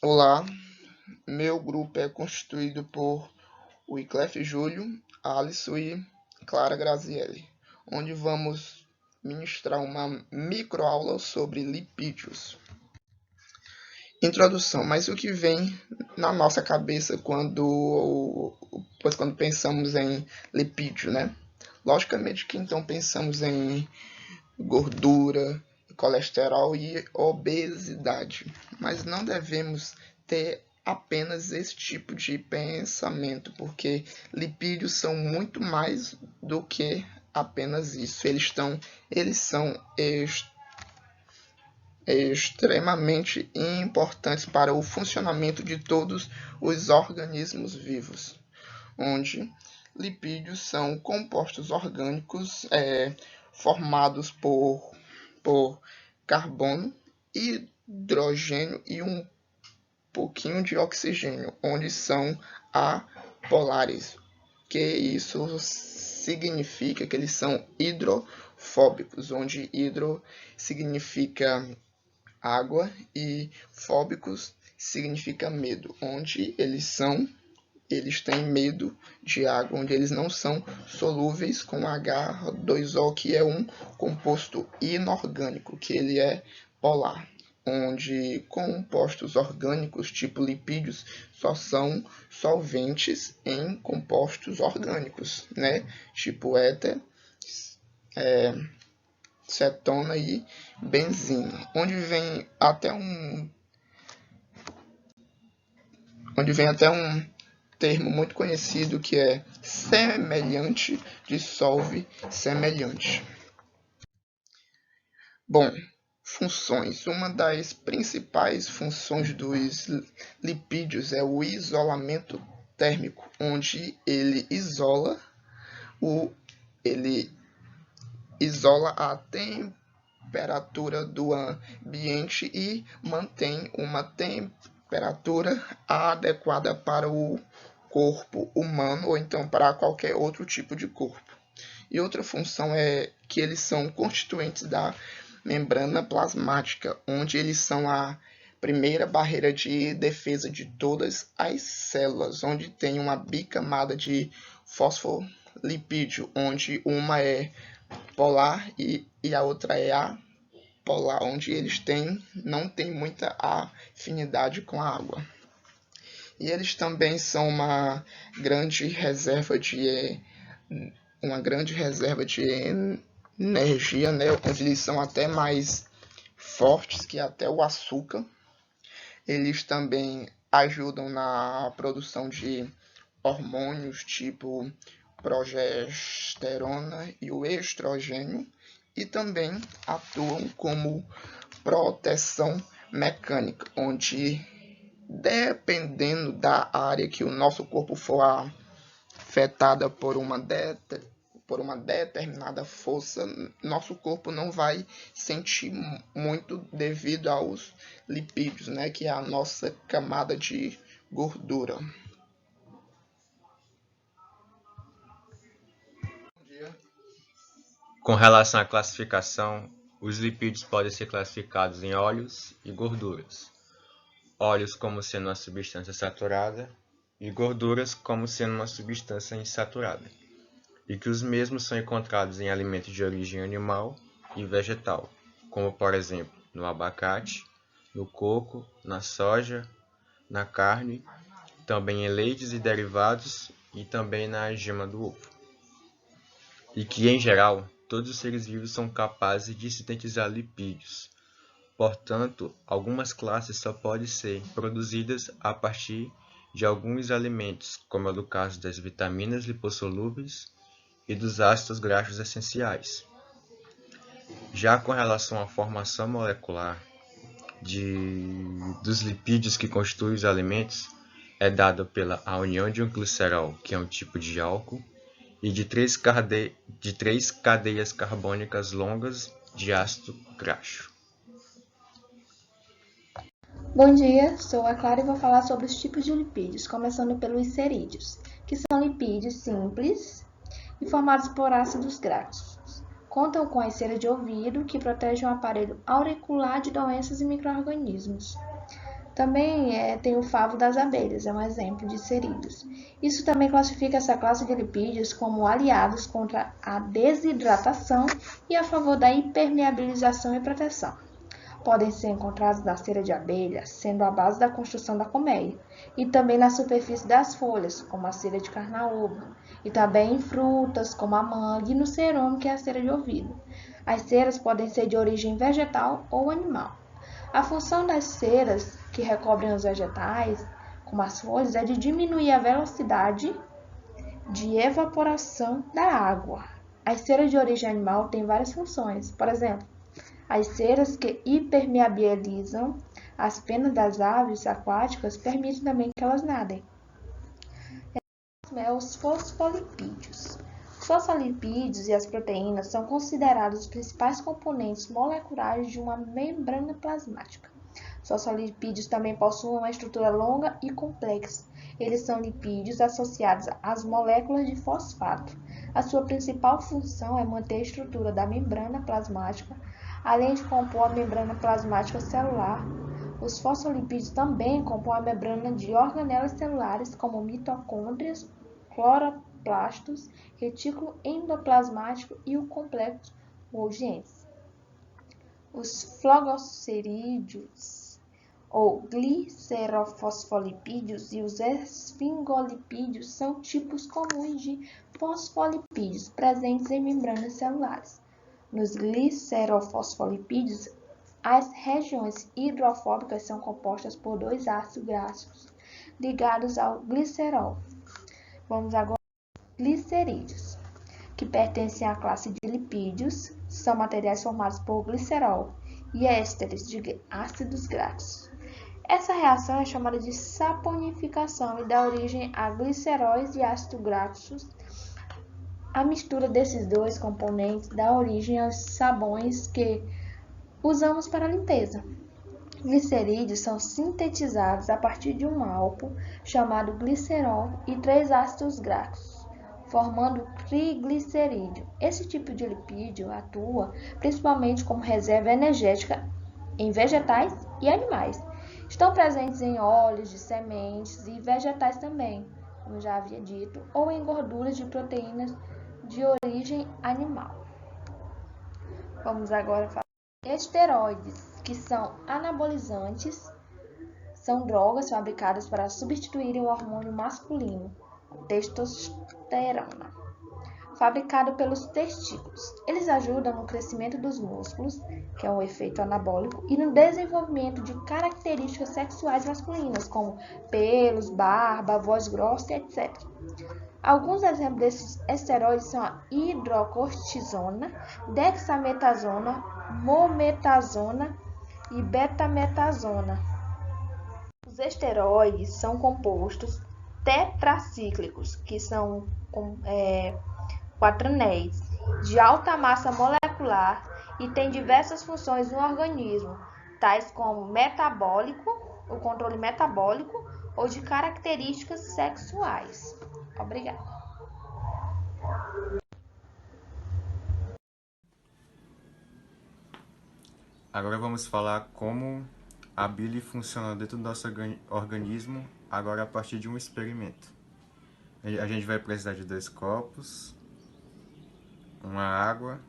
Olá, meu grupo é constituído por Wyclef Júlio, Alisson e Clara Grazielli, onde vamos ministrar uma microaula sobre lipídios. Introdução, mas o que vem na nossa cabeça quando pensamos em lipídio, né? Logicamente que então pensamos em gordura, colesterol e obesidade, mas não devemos ter apenas esse tipo de pensamento, porque lipídios são muito mais do que apenas isso. Eles são extremamente importantes para o funcionamento de todos os organismos vivos, onde lipídios são compostos orgânicos formados por carbono, hidrogênio e um pouquinho de oxigênio, onde são apolares, que isso significa que eles são hidrofóbicos, onde hidro significa água e fóbicos significa medo, onde eles têm medo de água, onde eles não são solúveis com H2O, que é um composto inorgânico, que ele é polar, onde compostos orgânicos, tipo lipídios, só são solventes em compostos orgânicos, né? Tipo éter, cetona e benzina, onde vem até um termo muito conhecido que é semelhante dissolve semelhante. Bom, funções. Uma das principais funções dos lipídios é o isolamento térmico, onde ele isola a temperatura do ambiente e mantém uma temperatura adequada para o corpo humano ou então para qualquer outro tipo de corpo. E outra função é que eles são constituintes da membrana plasmática, onde eles são a primeira barreira de defesa de todas as células, onde tem uma bicamada de fosfolipídio, onde uma é polar e a outra é apolar, onde não têm muita afinidade com a água. E eles também são uma grande reserva de energia, né? Onde eles são até mais fortes que até o açúcar. Eles também ajudam na produção de hormônios tipo progesterona e o estrogênio, e também atuam como proteção mecânica, onde dependendo da área que o nosso corpo for afetada por uma determinada força, nosso corpo não vai sentir muito devido aos lipídios, né, que é a nossa camada de gordura. Com relação à classificação, os lipídios podem ser classificados em óleos e gorduras. Óleos como sendo uma substância saturada e gorduras como sendo uma substância insaturada, e que os mesmos são encontrados em alimentos de origem animal e vegetal, como por exemplo no abacate, no coco, na soja, na carne, também em leites e derivados e também na gema do ovo. E que, em geral, todos os seres vivos são capazes de sintetizar lipídios. Portanto, algumas classes só podem ser produzidas a partir de alguns alimentos, como é o caso das vitaminas lipossolúveis e dos ácidos graxos essenciais. Já com relação à formação molecular dos lipídios que constituem os alimentos, é dada pela união de um glicerol, que é um tipo de álcool, e de três cadeias carbônicas longas de ácido graxo. Bom dia, sou a Clara e vou falar sobre os tipos de lipídios, começando pelos cerídeos, que são lipídios simples e formados por ácidos graxos. Contam com a cera de ouvido, que protege o aparelho auricular de doenças e micro-organismos. Também tem o favo das abelhas, é um exemplo de cerídeos. Isso também classifica essa classe de lipídios como aliados contra a desidratação e a favor da impermeabilização e proteção. Podem ser encontrados na cera de abelha, sendo a base da construção da colmeia, e também na superfície das folhas, como a cera de carnaúba, e também em frutas, como a manga, e no cerume, que é a cera de ouvido. As ceras podem ser de origem vegetal ou animal. A função das ceras que recobrem os vegetais, como as folhas, é de diminuir a velocidade de evaporação da água. As ceras de origem animal têm várias funções. Por exemplo, as ceras que impermeabilizam as penas das aves aquáticas permitem também que elas nadem. Os fosfolipídios. Os fosfolipídios e as proteínas são considerados os principais componentes moleculares de uma membrana plasmática. Os fosfolipídios também possuem uma estrutura longa e complexa. Eles são lipídios associados às moléculas de fosfato. A sua principal função é manter a estrutura da membrana plasmática, além de compor a membrana plasmática celular. Os fosfolipídios também compõem a membrana de organelas celulares, como mitocôndrias, cloroplastos, retículo endoplasmático e o complexo Golgi. Os flogocerídeos ou glicerofosfolipídios e os esfingolipídios são tipos comuns de fosfolipídios presentes em membranas celulares. Nos glicerofosfolipídios, as regiões hidrofóbicas são compostas por dois ácidos graxos ligados ao glicerol. Vamos agora aos glicerídeos, que pertencem à classe de lipídios, são materiais formados por glicerol e ésteres de ácidos graxos. Essa reação é chamada de saponificação e dá origem a gliceróis e ácidos graxos. A mistura desses dois componentes dá origem aos sabões que usamos para a limpeza. Glicerídeos são sintetizados a partir de um álcool chamado glicerol e 3 ácidos graxos, formando triglicerídeo. Esse tipo de lipídio atua principalmente como reserva energética em vegetais e animais. Estão presentes em óleos de sementes e vegetais também, como já havia dito, ou em gorduras de proteínas de origem animal. Vamos agora falar de esteroides, que são anabolizantes, são drogas fabricadas para substituírem o hormônio masculino, a testosterona, fabricado pelos testículos. Eles ajudam no crescimento dos músculos, que é um efeito anabólico, e no desenvolvimento de características sexuais masculinas, como pelos, barba, voz grossa, etc. Alguns exemplos desses esteroides são a hidrocortisona, dexametasona, mometasona e betametasona. Os esteroides são compostos tetracíclicos, que são quaternéis, de alta massa molecular e têm diversas funções no organismo, tais como metabólico, o controle metabólico ou de características sexuais. Obrigada. Agora vamos falar como a bile funciona dentro do nosso organismo, agora a partir de um experimento. A gente vai precisar de 2 copos, uma água,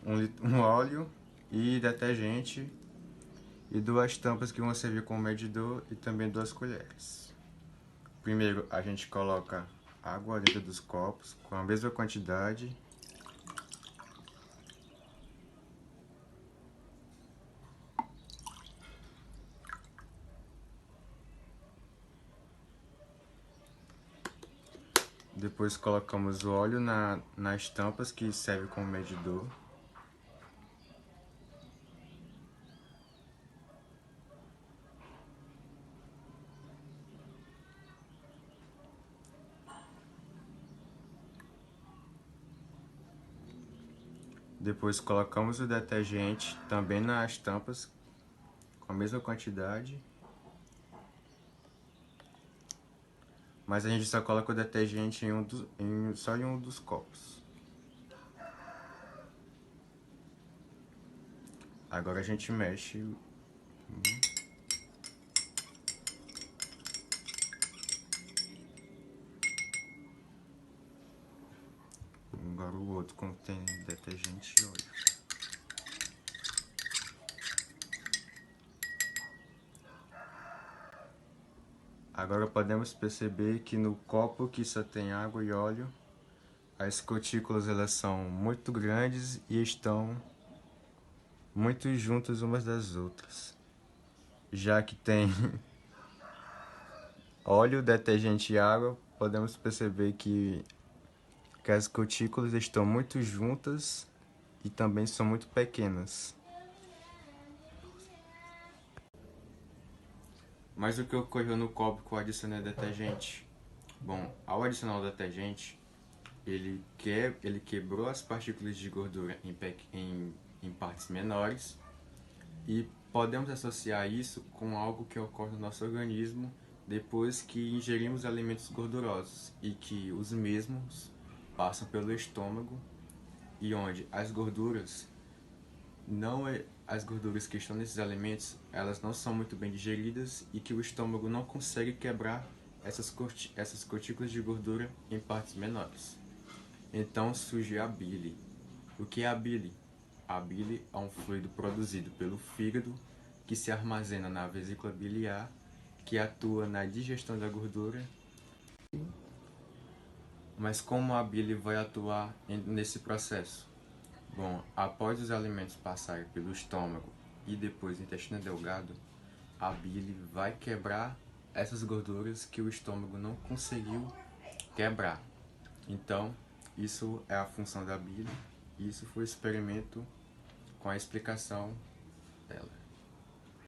um óleo e detergente e 2 tampas que vão servir como medidor e também 2 colheres. Primeiro a gente coloca água dentro dos copos com a mesma quantidade. Depois colocamos o óleo nas tampas que serve como medidor. Depois colocamos o detergente também nas tampas com a mesma quantidade. Mas a gente só coloca o detergente só em um dos copos. Agora a gente mexe. Agora o outro contém detergente e óleo. Agora podemos perceber que no copo que só tem água e óleo, as gotículas elas são muito grandes e estão muito juntas umas das outras. Já que tem óleo, detergente e água, podemos perceber que as gotículas estão muito juntas e também são muito pequenas. Mas o que ocorreu no copo que eu adicionei detergente? Bom, ao adicionar o detergente, ele quebrou as partículas de gordura em partes menores e podemos associar isso com algo que ocorre no nosso organismo depois que ingerimos alimentos gordurosos e que os mesmos passam pelo estômago e onde as gorduras as gorduras que estão nesses alimentos, elas não são muito bem digeridas e que o estômago não consegue quebrar essas gotículas de gordura em partes menores. Então surge a bile. O que é a bile? A bile é um fluido produzido pelo fígado que se armazena na vesícula biliar, que atua na digestão da gordura. Mas como a bile vai atuar nesse processo? Bom, após os alimentos passarem pelo estômago e depois o intestino delgado, a bile vai quebrar essas gorduras que o estômago não conseguiu quebrar. Então, isso é a função da bile e isso foi o experimento com a explicação dela.